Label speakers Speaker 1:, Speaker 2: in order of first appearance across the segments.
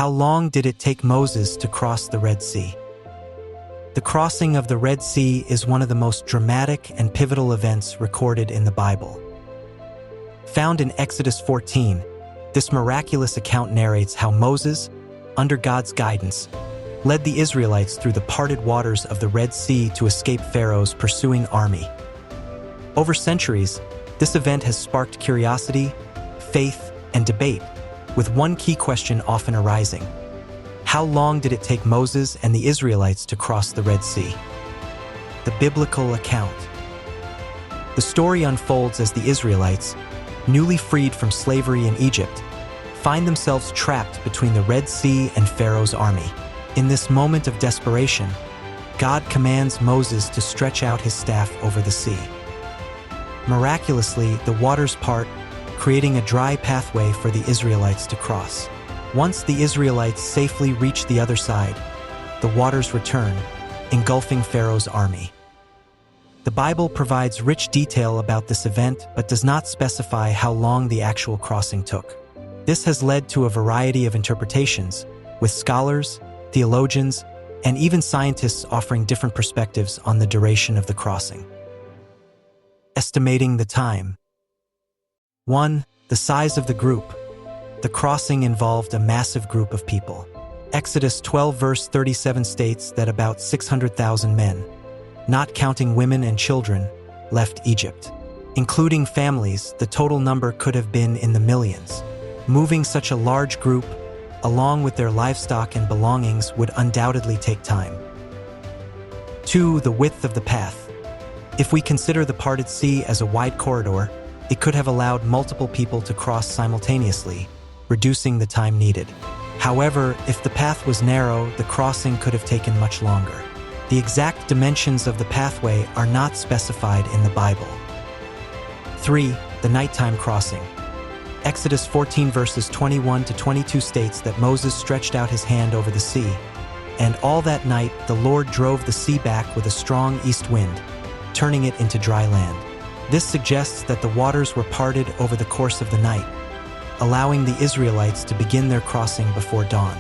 Speaker 1: How long did it take Moses to cross the Red Sea? The crossing of the Red Sea is one of the most dramatic and pivotal events recorded in the Bible. Found in Exodus 14, this miraculous account narrates how Moses, under God's guidance, led the Israelites through the parted waters of the Red Sea to escape Pharaoh's pursuing army. Over centuries, this event has sparked curiosity, faith, and debate, with one key question often arising: how long did it take Moses and the Israelites to cross the Red Sea? The biblical account. The story unfolds as the Israelites, newly freed from slavery in Egypt, find themselves trapped between the Red Sea and Pharaoh's army. In this moment of desperation, God commands Moses to stretch out his staff over the sea. Miraculously, the waters part, creating a dry pathway for the Israelites to cross. Once the Israelites safely reach the other side, the waters return, engulfing Pharaoh's army. The Bible provides rich detail about this event but does not specify how long the actual crossing took. This has led to a variety of interpretations, with scholars, theologians, and even scientists offering different perspectives on the duration of the crossing. Estimating the time. 1. The size of the group. The crossing involved a massive group of people. Exodus 12 verse 37 states that about 600,000 men, not counting women and children, left Egypt. Including families, the total number could have been in the millions. Moving such a large group, along with their livestock and belongings, would undoubtedly take time. 2. The width of the path. If we consider the parted sea as a wide corridor, it could have allowed multiple people to cross simultaneously, reducing the time needed. However, if the path was narrow, the crossing could have taken much longer. The exact dimensions of the pathway are not specified in the Bible. 3. The nighttime crossing. Exodus 14 verses 21 to 22 states that Moses stretched out his hand over the sea, and all that night the Lord drove the sea back with a strong east wind, turning it into dry land. This suggests that the waters were parted over the course of the night, allowing the Israelites to begin their crossing before dawn.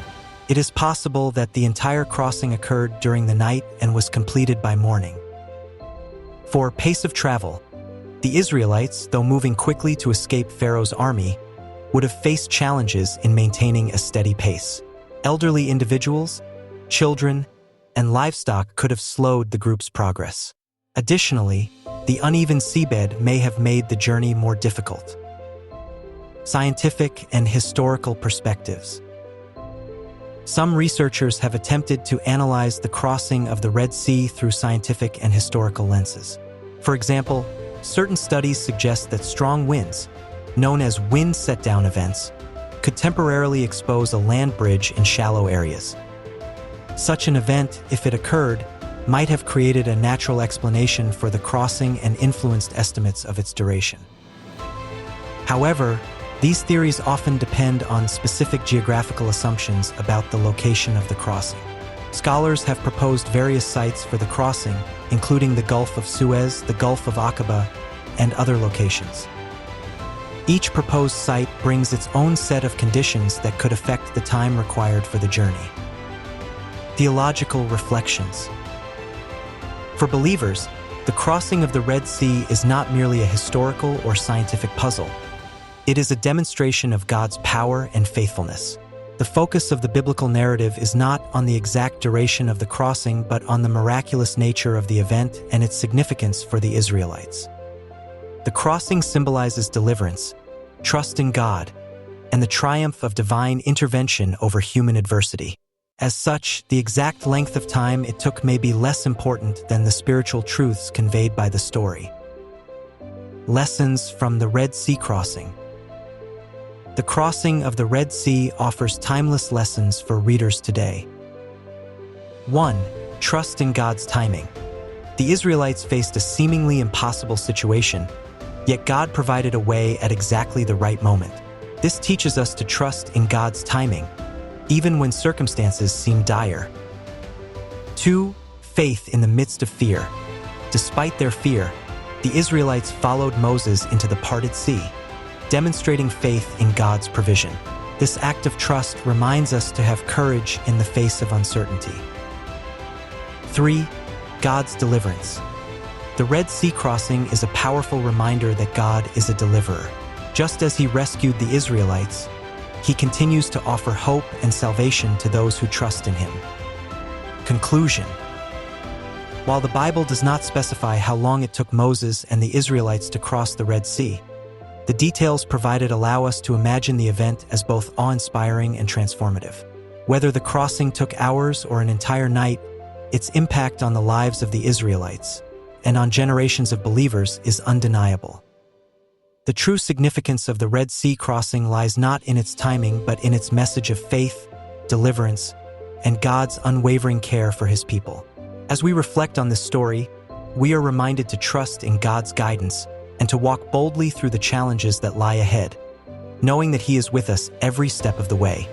Speaker 1: It is possible that the entire crossing occurred during the night and was completed by morning. 4. Pace of travel. The Israelites, though moving quickly to escape Pharaoh's army, would have faced challenges in maintaining a steady pace. Elderly individuals, children, and livestock could have slowed the group's progress. Additionally, the uneven seabed may have made the journey more difficult. Scientific and historical perspectives. Some researchers have attempted to analyze the crossing of the Red Sea through scientific and historical lenses. For example, certain studies suggest that strong winds, known as wind set-down events, could temporarily expose a land bridge in shallow areas. Such an event, if it occurred, might have created a natural explanation for the crossing and influenced estimates of its duration. However, these theories often depend on specific geographical assumptions about the location of the crossing. Scholars have proposed various sites for the crossing, including the Gulf of Suez, the Gulf of Aqaba, and other locations. Each proposed site brings its own set of conditions that could affect the time required for the journey. Theological reflections. For believers, the crossing of the Red Sea is not merely a historical or scientific puzzle. It is a demonstration of God's power and faithfulness. The focus of the biblical narrative is not on the exact duration of the crossing, but on the miraculous nature of the event and its significance for the Israelites. The crossing symbolizes deliverance, trust in God, and the triumph of divine intervention over human adversity. As such, the exact length of time it took may be less important than the spiritual truths conveyed by the story. Lessons from the Red Sea crossing. The crossing of the Red Sea offers timeless lessons for readers today. 1. Trust in God's timing. The Israelites faced a seemingly impossible situation, yet God provided a way at exactly the right moment. This teaches us to trust in God's timing, even when circumstances seem dire. 2. Faith in the midst of fear. Despite their fear, the Israelites followed Moses into the parted sea, demonstrating faith in God's provision. This act of trust reminds us to have courage in the face of uncertainty. 3. God's deliverance. The Red Sea crossing is a powerful reminder that God is a deliverer. Just as he rescued the Israelites, he continues to offer hope and salvation to those who trust in him. Conclusion. While the Bible does not specify how long it took Moses and the Israelites to cross the Red Sea, the details provided allow us to imagine the event as both awe-inspiring and transformative. Whether the crossing took hours or an entire night, its impact on the lives of the Israelites and on generations of believers is undeniable. The true significance of the Red Sea crossing lies not in its timing but in its message of faith, deliverance, and God's unwavering care for his people. As we reflect on this story, we are reminded to trust in God's guidance and to walk boldly through the challenges that lie ahead, knowing that he is with us every step of the way.